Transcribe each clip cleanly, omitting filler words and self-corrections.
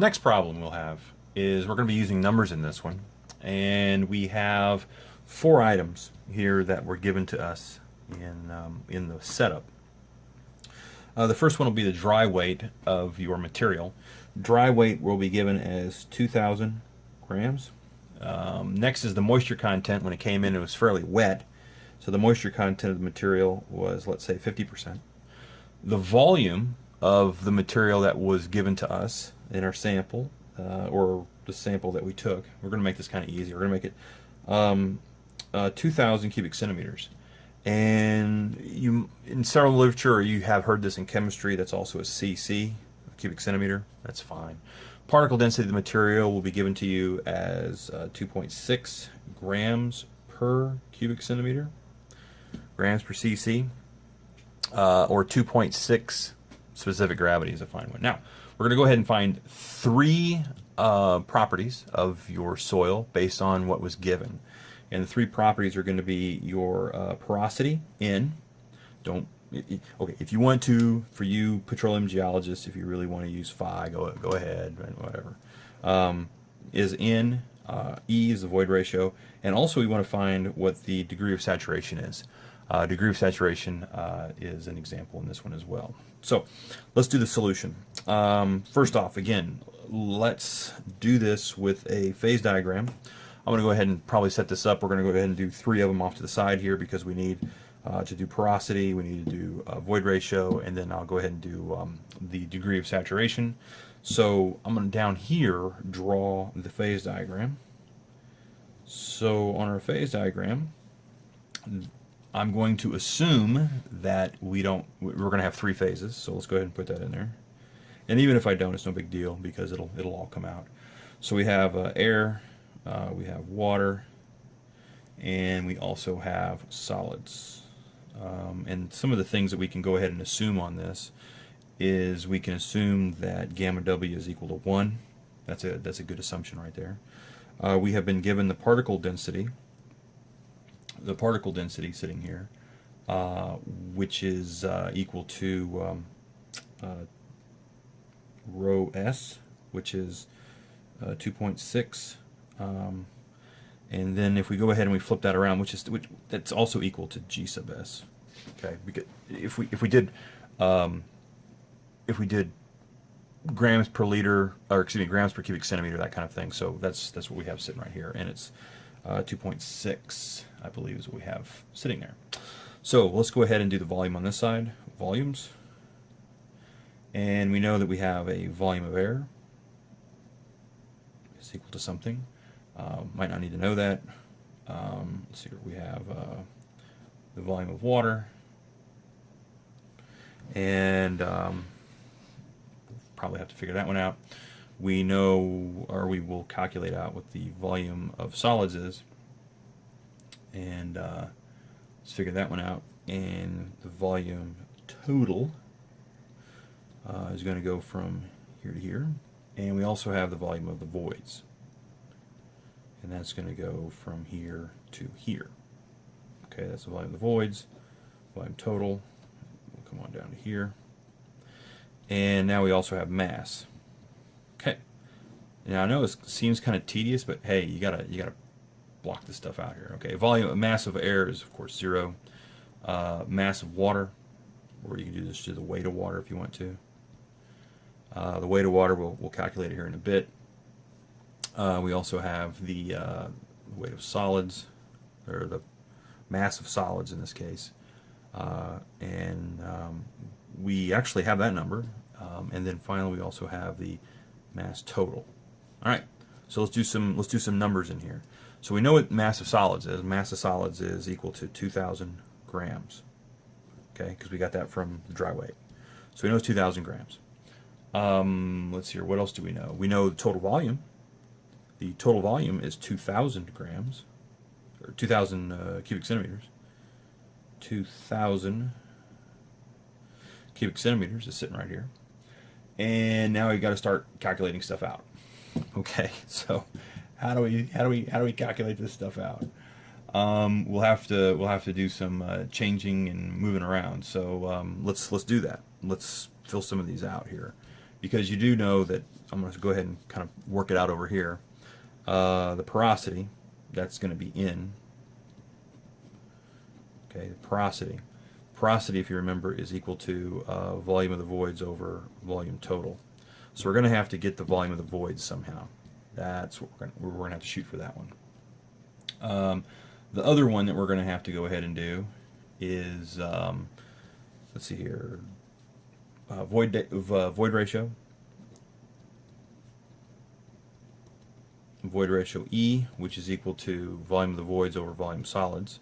Next problem we'll have is we're going to be using numbers in this one, and we have 4 items here that were given to us in the setup. The first one will be the dry weight of your material. Dry weight will be given as 2,000 grams. Next is the moisture content. When it came in, it was fairly wet, so the moisture content of the material was, let's say, 50%. The volume of the material that was given to us in our sample, or the sample that we took, we're going to make this kind of easy. We're going to make it 2,000 cubic centimeters. And in several literature, you have heard this in chemistry, that's also a cc, cubic centimeter. That's fine. Particle density of the material will be given to you as 2.6 grams per cubic centimeter, grams per cc, or 2.6 specific gravity is a fine one. Now, we're going to go ahead and find 3 properties of your soil based on what was given. And the 3 properties are going to be your porosity, N. Okay, if you want to, for you petroleum geologists, if you really want to use phi, go ahead, whatever. Is N, E is the void ratio, and also we want to find what the degree of saturation is. Degree of saturation is an example in this one as well. So let's do the solution. First off, again, let's do this with a phase diagram. I'm going to go ahead and probably set this up. We're going to go ahead and do 3 of them off to the side here because we need to do porosity, we need to do void ratio, and then I'll go ahead and do the degree of saturation. So I'm going to down here draw the phase diagram. So on our phase diagram, I'm going to assume that we're going to have 3 phases. So let's go ahead and put that in there. And even if I don't, it's no big deal because it'll all come out. So we have air. We have water, and we also have solids. And some of the things that we can go ahead and assume on this is we can assume that gamma W is equal to 1. That's a good assumption right there. We have been given the particle density sitting here, which is equal to rho S, which is 2.6. And then if we go ahead and we flip that around, that's also equal to G sub S. Okay, because if we did grams per liter, or excuse me, grams per cubic centimeter, that kind of thing. So that's what we have sitting right here, and it's 2.6, I believe, is what we have sitting there. So let's go ahead and do the volume on this side, volumes, and we know that we have a volume of air is equal to something. Might not need to know that. Let's see here. We have the volume of water, and probably have to figure that one out. We know, or we will calculate out what the volume of solids is, and let's figure that one out. And the volume total is going to go from here to here, and we also have the volume of the voids. And that's going to go from here to here. Okay, that's the volume of the voids, volume total. We'll come on down to here. And now we also have mass. Okay. Now I know it seems kind of tedious, but hey, you gotta block this stuff out here. Okay, mass of air is of course 0. Mass of water, or you can do this to the weight of water if you want to. The weight of water we'll calculate it here in a bit. We also have the weight of solids, or the mass of solids in this case, and we actually have that number. And then finally, we also have the mass total. All right, so let's do some numbers in here. So we know what mass of solids is. Mass of solids is equal to 2,000 grams. Okay, because we got that from the dry weight. So we know it's 2,000 grams. Let's see here. What else do we know? We know the total volume. The total volume is 2,000 grams, or 2,000 cubic centimeters. 2,000 cubic centimeters is sitting right here. And now we've got to start calculating stuff out. Okay, so how do we calculate this stuff out? We'll have to do some changing and moving around. So let's do that. Let's fill some of these out here. because you do know that, I'm going to go ahead and kind of work it out over here. The porosity, that's going to be in. Okay, the porosity. Porosity, if you remember, is equal to volume of the voids over volume total. So we're going to have to get the volume of the voids somehow. That's what we're going to have to shoot for that one. The other one that we're going to have to go ahead and do is, let's see here, void ratio. Void ratio E, which is equal to volume of the voids over volume solids.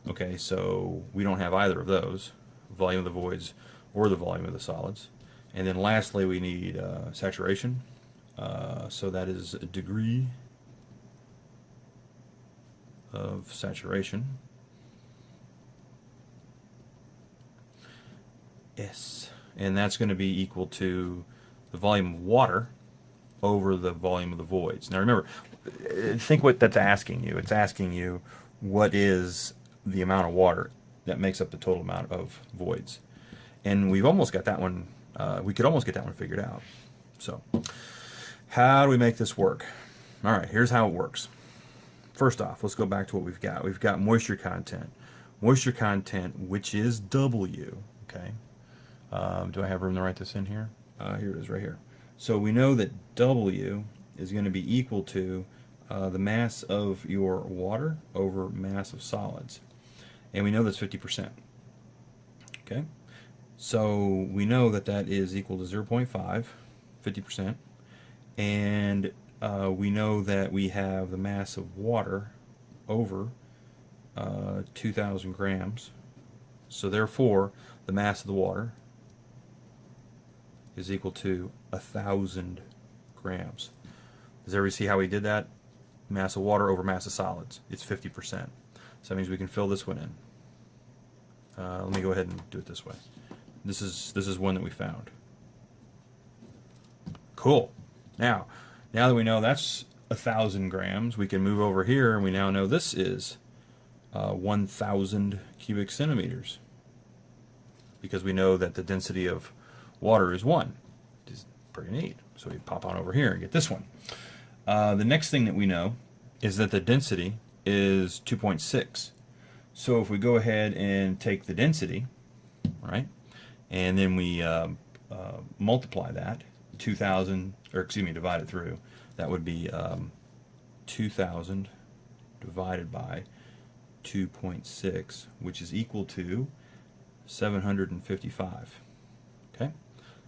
Okay, so we don't have either of those, volume of the voids or the volume of the solids. And then lastly, we need saturation. So that is a degree of saturation. Yes, and that's going to be equal to the volume of water over the volume of the voids. Now remember, think what that's asking you. It's asking you what is the amount of water that makes up the total amount of voids. And we've almost got that one, we could almost get that one figured out. So, how do we make this work? All right, here's how it works. First off, let's go back to what we've got. We've got moisture content. Moisture content, which is W, okay? Do I have room to write this in here? Here it is right here. So we know that W is going to be equal to the mass of your water over mass of solids. And we know that's 50%. Okay? So we know that that is equal to 0.5, 50%. And we know that we have the mass of water over 2,000 grams. So therefore, the mass of the water is equal to 1,000 grams. Does everybody see how we did that? Mass of water over mass of solids. It's 50%. So that means we can fill this one in. Let me go ahead and do it this way. This is one that we found. Cool. Now that we know that's 1,000 grams, we can move over here and we now know this is 1,000 cubic centimeters, because we know that the density of water is 1. Which is pretty neat. So we pop on over here and get this one. The next thing that we know is that the density is 2.6. So if we go ahead and take the density, right, and then we multiply that, 2,000, or excuse me, divide it through, that would be 2,000 divided by 2.6, which is equal to 755. Okay,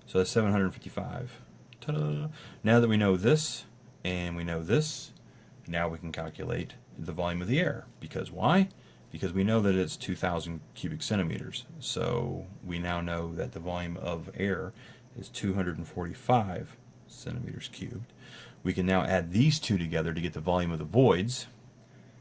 so that's 755. Ta-da! Now that we know this and we know this, now we can calculate the volume of the air. Because why? Because we know that it's 2,000 cubic centimeters. So we now know that the volume of air is 245 centimeters cubed. We can now add these two together to get the volume of the voids,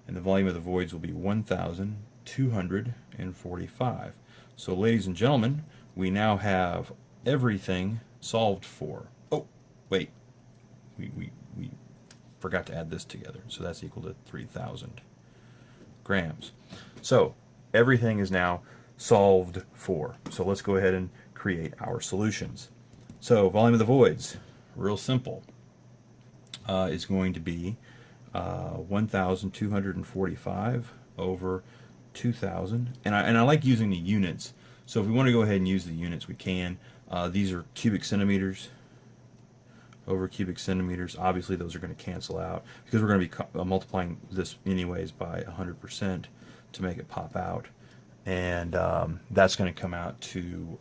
and the volume of the voids will be 1,245. So ladies and gentlemen, we now have everything solved for. Oh, wait, we forgot to add this together, so that's equal to 3,000 grams. So everything is now solved for. So let's go ahead and create our solutions. So volume of the voids, real simple, is going to be 1,245 over 2,000. And I like using the units. So if we want to go ahead and use the units, we can. These are cubic centimeters over cubic centimeters. Obviously those are going to cancel out because we're going to be multiplying this anyways by 100% to make it pop out. And that's going to come out to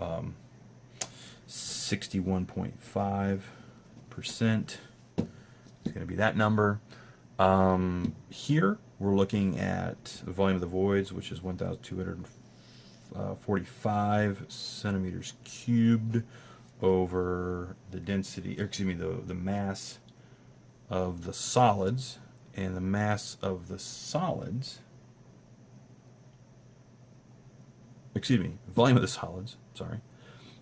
61.5%. It's going to be that number. Here we're looking at the volume of the voids, which is 1,245 centimeters cubed over the density, or excuse me, the mass of the solids, and the mass of the solids, excuse me, volume of the solids, sorry,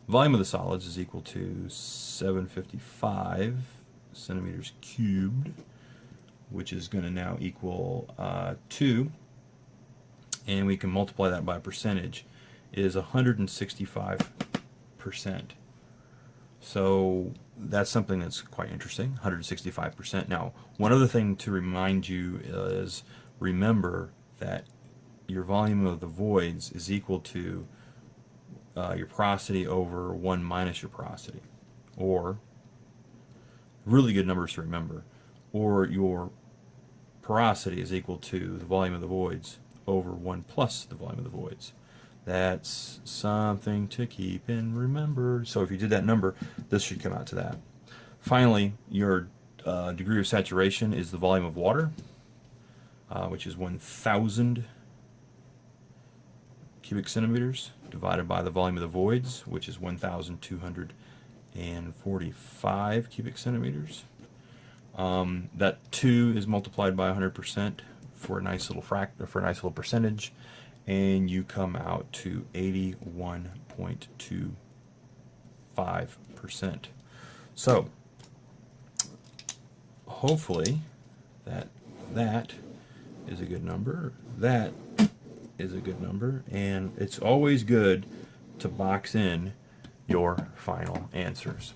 volume of the solids is equal to 755 centimeters cubed, which is going to now equal 2, and we can multiply that by a percentage, is 165%. So that's something that's quite interesting, 165%. Now, one other thing to remind you is remember that your volume of the voids is equal to your porosity over 1 minus your porosity, or really good numbers to remember, or your porosity is equal to the volume of the voids over 1 plus the volume of the voids. That's something to keep and remember. So if you did that number, this should come out to that. Finally, your degree of saturation is the volume of water, which is 1,000 cubic centimeters divided by the volume of the voids, which is 1,245 cubic centimeters. That 2 is multiplied by 100% for a nice little percentage, and you come out to 81.25%. So hopefully that is a good number. That is a good number, and it's always good to box in your final answers.